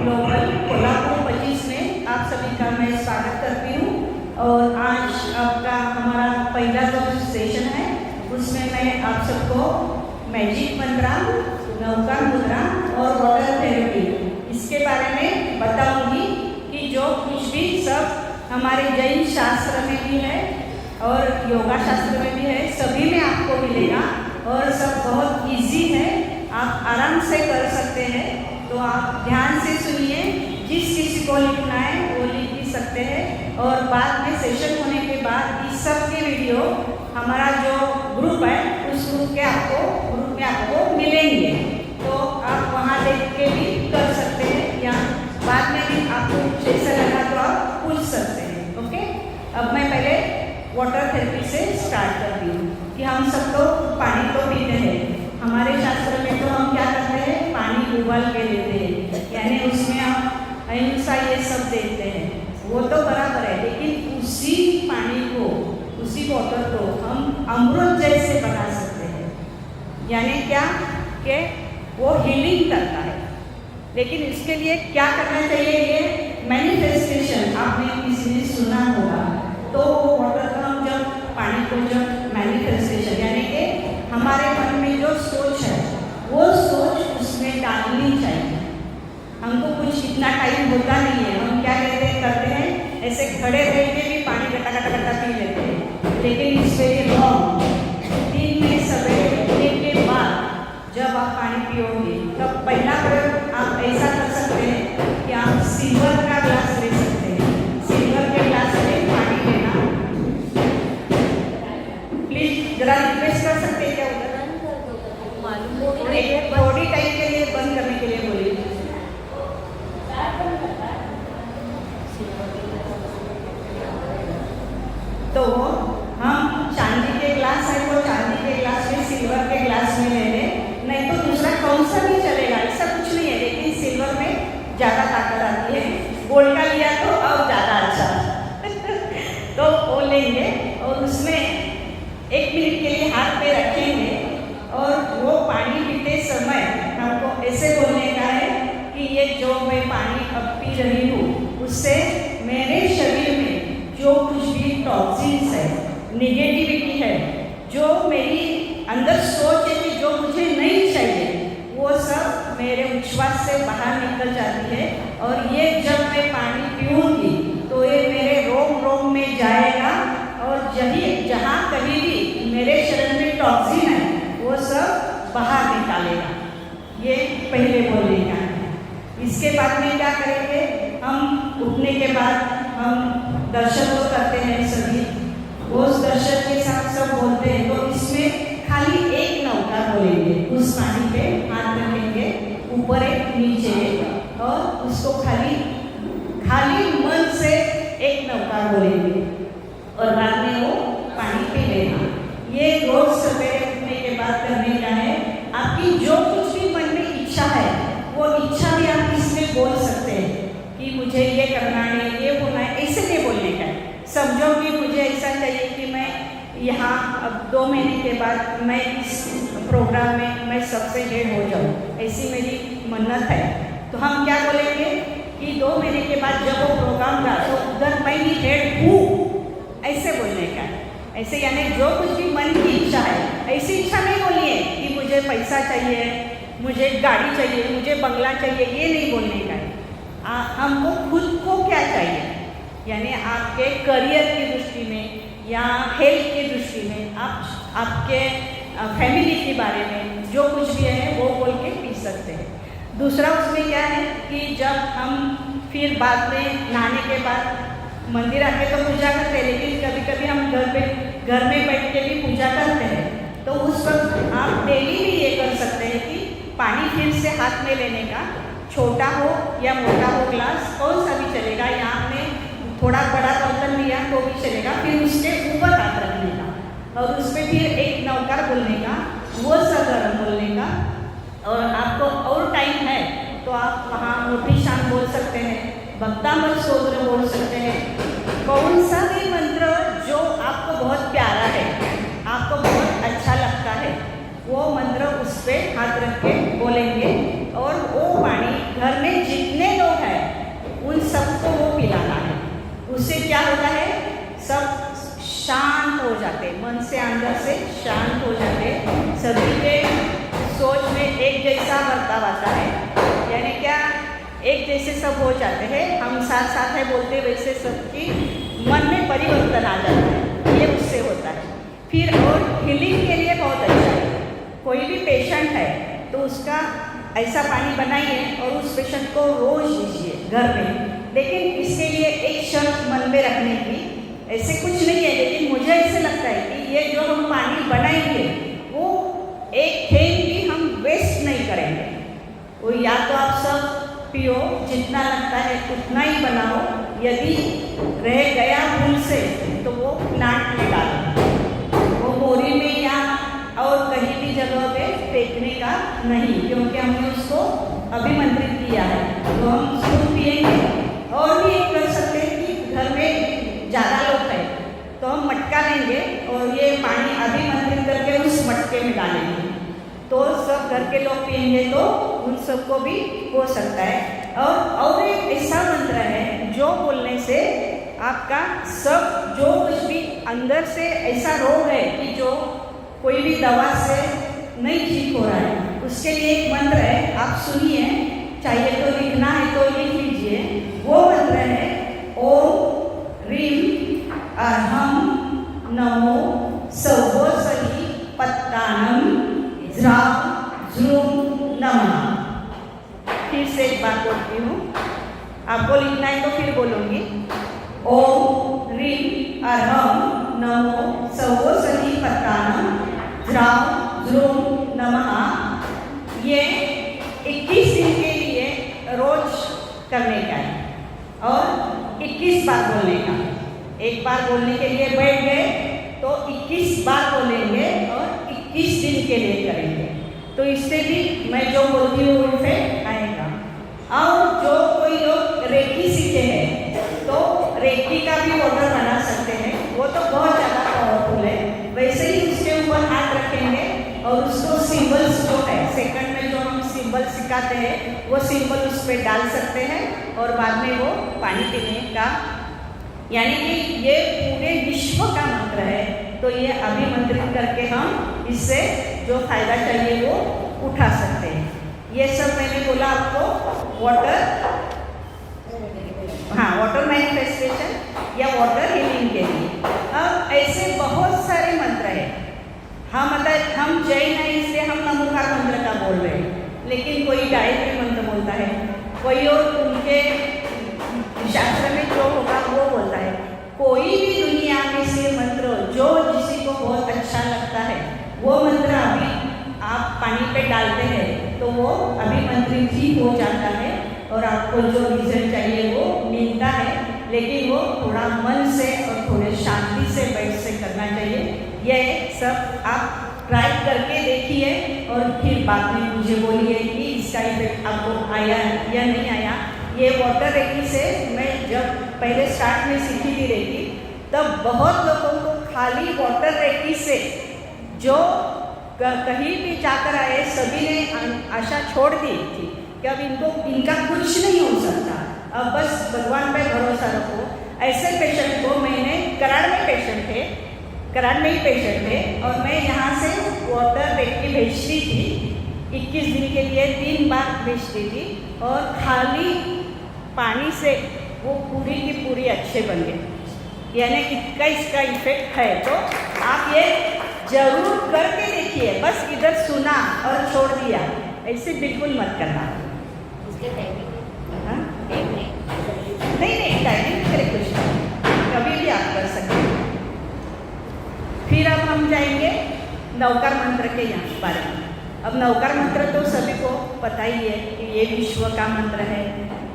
Global Kolhapur 25 में आप सभी का मैं स्वागत करती हूँ। और आज आपका हमारा पहला जो सेशन है उसमें मैं आप सबको मैजिक मंत्रा, नौका मुद्रा और वाटर थेरेपी इसके बारे में बताऊंगी कि जो कुछ भी सब हमारे जैन शास्त्र में भी है और योगा शास्त्र में भी है, सभी में आपको मिलेगा और सब बहुत इजी है, आप आराम से कर सकते हैं। तो आप ध्यान से सुनिए, जिस किसी को लिखना है वो लिख भी सकते हैं। और बाद में सेशन होने के बाद इस सब के वीडियो हमारा जो ग्रुप है उस ग्रुप में आपको मिलेंगे, तो आप वहाँ देख के भी कर सकते हैं या बाद में भी आपको जैसा लगा तो आप पूछ सकते हैं। ओके, अब मैं पहले वाटर थेरेपी से स्टार्ट करती हूँ कि हम सब लोग पानी तो पीते हैं। हमारे शास्त्र में तो हम क्या करते हैं, पानी उबाल के लेते हैं, यानी उसमें हम अहिंसा ये सब देखते हैं, वो तो बराबर है। लेकिन उसी पानी को, उसी वाटर को हम अमृत जैसे बना सकते हैं, यानी क्या कि वो हीलिंग करता है। लेकिन इसके लिए क्या करना चाहिए, ये मैनिफेस्टेशन आपने किसी ने सुना होगा। तो वो वाटर का हम जब पानी को जब मैनिफेस्टेशन यानी कि हमारे मन में जो सोच है वो सोच उसमें डालनी चाहिए। हमको कुछ इतना टाइम होता नहीं है, हम क्या करते हैं ऐसे खड़े रह के भी पानी गटा पी लेते हैं। लेकिन इससे ये दिन में सवेरे उठने के बाद जब आप पानी पियोगे तब पहला प्रयोग आप ऐसा कर सकते हैं कि आप सिल्वर का ग्लास ले सकते हैं। सिल्वर के ग्लास में पानी लेना, प्लीज जरा रिक्वेस्ट कर सकते हैं क्या उधर थोड़ी टाइम के लिए बंद करने के लिए बोलिए। तो हम चांदी के ग्लास है वो चांदी के ग्लास में सिल्वर के ग्लास में ले लें, नहीं तो दूसरा कौन सा भी चलेगा, ऐसा कुछ नहीं है। लेकिन सिल्वर में ज़्यादा ताकत आती है, गोल्ड का लिया तो अब ज़्यादा अच्छा तो वो लेंगे और उसमें 1 मिनट के लिए हाथ पे रखेंगे और वो पानी पीते समय हमको ऐसे बोलने का है कि ये जो मैं पानी अब पी रही हूँ उससे मेरे शरीर में जो कुछ भी टॉक्सिन्स है, निगेटिविटी है, जो मेरी अंदर सोच है कि जो मुझे नहीं चाहिए, वो सब मेरे उच्छ्वास से बाहर निकल जाती है। और ये जब मैं पानी पीऊँगी तो ये मेरे रोम रोम में जाएगा और जहाँ कहीं भी मेरे शरीर में टॉक्सिन है वो सब बाहर निकालेगा। ये पहले बोलने का है। इसके बाद में क्या करेंगे, हम उठने के बाद हम दर्शन तो करते हैं सभी, उस दर्शन के साथ सब बोलते हैं। तो इसमें खाली एक नौका बोलेंगे, उस पानी पे हाथ रखेंगे ऊपर एक नीचे और उसको खाली मन से एक नौका बोलेंगे और बाद में वो पानी पी लेना। ये रोज सवेरे उठने के बाद करने का है। आपकी जो कुछ भी मन में इच्छा है वो इच्छा भी आप इसमें बोल सकते हैं कि मुझे ये करना है, ये होना है, ऐसे नहीं बोलने का है। समझो कि मुझे ऐसा चाहिए कि मैं यहाँ अब 2 महीने के बाद मैं इस प्रोग्राम में मैं सबसे हेड हो जाऊँ, ऐसी मेरी मन्नत है। तो हम क्या बोलेंगे कि 2 महीने के बाद जब वो प्रोग्राम रहा तो उधर मैं ही हेड हूँ, ऐसे बोलने का है। ऐसे यानी जो कुछ भी मन की इच्छा है, ऐसी इच्छा नहीं बोलिए कि मुझे पैसा चाहिए, मुझे गाड़ी चाहिए, मुझे बंगला चाहिए, ये नहीं बोलने का है। हमको खुद को क्या चाहिए, यानी आपके करियर की दृष्टि में या हेल्थ की दृष्टि में, आपके फैमिली के बारे में जो कुछ भी है वो बोल के पी सकते हैं। दूसरा उसमें क्या है कि जब हम फिर बाद में नहाने के बाद मंदिर आके तो पूजा करते हैं, लेकिन कभी कभी हम घर में बैठ के भी पूजा करते हैं। तो उस वक्त आप डेली भी ये कर सकते हैं कि पानी फिर से हाथ में लेने का, छोटा हो या मोटा हो ग्लास, कौन सा भी चलेगा, या आपने थोड़ा बड़ा बर्तन लिया तो भी चलेगा, फिर उसके ऊपर हाथ रखने का और उस पर फिर एक नौकार बोलने का, वो सगर्म बोलने का। और आपको और टाइम है तो आप वहाँ मोटी शान बोल सकते हैं, भक्तामृत स्तोत्र बोल सकते हैं, कौन सा भी मंत्र जो आपको बहुत प्यारा है, आपको बहुत अच्छा लगता है, वो मंत्र उस पर हाथ रख के बोलेंगे। और वो पानी घर में जितने लोग जाते, मन से अंदर से शांत हो जाते, सभी के सोच में एक जैसा बर्ताव आता है, यानी क्या एक जैसे सब हो जाते हैं, हम साथ साथ है बोलते वैसे सबकी मन में परिवर्तन आ जाता है, ये उससे होता है। फिर और हीलिंग के लिए बहुत अच्छा है, कोई भी पेशेंट है तो उसका ऐसा पानी बनाइए और उस पेशेंट को रोज दीजिए घर में, लेकिन इसके लिए एक शर्त मन में रखने की, ऐसे कुछ नहीं है, लेकिन मुझे ऐसे लगता है कि ये जो हम पानी बनाएंगे वो एक थेंग भी हम वेस्ट नहीं करेंगे, वो या तो आप सब पियो, जितना लगता है उतना ही बनाओ, यदि रह गया भूल से तो वो प्लांट में डालो, वो मोरी में या और कहीं भी जगह पे फेंकने का नहीं, क्योंकि हमने उसको अभिमंत्रित किया है, तो हम उसको पिएंगे। और भी एक कर सकते हैं कि घर में ज़्यादा लोग हैं तो हम मटका लेंगे और ये पानी अभिमंत्रित करके उस मटके में डालेंगे, तो सब घर के लोग पिएंगे तो उन सबको भी हो सकता है। और एक ऐसा मंत्र है जो बोलने से आपका सब जो कुछ भी अंदर से ऐसा रोग है कि जो कोई भी दवा से नहीं ठीक हो रहा है, उसके लिए एक मंत्र है, आप सुनिए, चाहिए तो लिखना है तो लिख लीजिए। वो मंत्र है ओम ह्रीं अर्हं नमो सौवोसहि पत्तानं ज्रां ज्रूं नमः। फिर से एक बार बोलती हूँ, आपको लिखना है तो फिर बोलूँगी। ओम ह्रीं अर्हं नमो सौवोसहि पत्तानं ज्रां ज्रूं नमः। ये 21 दिन के लिए रोज करने का है और 21 बार बोलने का। एक बार बोलने के लिए बैठ गए तो 21 बार बोलेंगे और 21 दिन के लिए करेंगे, तो इससे भी मैं जो बोलती हूँ उनसे आएगा। और जो कोई लोग रेकी सीखे हैं तो रेकी का भी ऑर्डर बना सकते हैं, वो तो बहुत ज़्यादा पावरफुल है। वैसे ही उसके ऊपर हाथ रखेंगे और उसको सिंबल्स जो है सेकंड में जो हम सिंबल सिखाते हैं वो सिंबल उस पर डाल सकते हैं और बाद में वो पानी पीने का, यानी कि ये पूरे विश्व का मंत्र है, तो ये अभिमंत्रित करके हम इससे जो फायदा चाहिए वो उठा सकते हैं। ये सब मैंने बोला आपको वाटर, हाँ, वाटर मैनिफेस्टेशन या वाटर हीलिंग के लिए। अब ऐसे बहुत सारे मंत्र हैं, हम जैन हैं इसलिए हम नमोकार मंत्र का बोल रहे हैं, लेकिन कोई गायत्री मंत्र बोलता है, कोई और उनके शास्त्र में जो होगा वो बोलता है। कोई भी दुनिया में से मंत्र जो किसी को बहुत अच्छा लगता है वो मंत्र अभी आप पानी पे डालते हैं तो वो अभिमंत्रित ही हो जाता है और आपको जो रिजल्ट चाहिए वो मिलता है, लेकिन वो थोड़ा मन से और थोड़े शांति से बैठ से करना चाहिए। यह सब आप ट्राई करके देखिए और फिर बाद में मुझे बोलिए कि इसका इफेक्ट आपको आया या नहीं आया। ये वाटर रेकी से मैं जब पहले स्टार्ट में सीखी थी रेकी, तब बहुत लोगों को खाली वाटर रेकी से जो कहीं भी जाकर आए सभी ने आशा छोड़ दी थी कि अब इनका कुछ नहीं हो सकता, अब बस भगवान पे भरोसा रखो। ऐसे पेशेंट को मैंने कराड़ में पेशेंट थे, कराड़ में ही पेशेंट थे और मैं यहाँ से वाटर रेकी भेजती थी, 21 दिन के लिए 3 बार भेजती थी और खाली पानी से वो पूरी की पूरी अच्छे बन गए, यानी इतना इसका इफेक्ट है। तो आप ये जरूर करके देखिए, बस इधर सुना और छोड़ दिया ऐसे बिल्कुल मत करना। नहीं टाइमिंग करे कुछ नहीं, कभी भी आप कर सकते हैं। फिर अब हम जाएंगे नवकार मंत्र के यहाँ बारे में। अब नवकार मंत्र तो सभी को पता ही है कि ये विश्व का मंत्र है।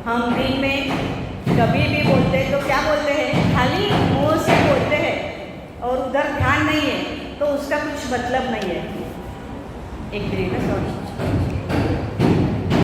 हम दिन में कभी भी बोलते हैं तो क्या बोलते हैं, खाली मुँह से बोलते हैं और उधर ध्यान नहीं है तो उसका कुछ मतलब नहीं है। एक मिनट, सॉरी।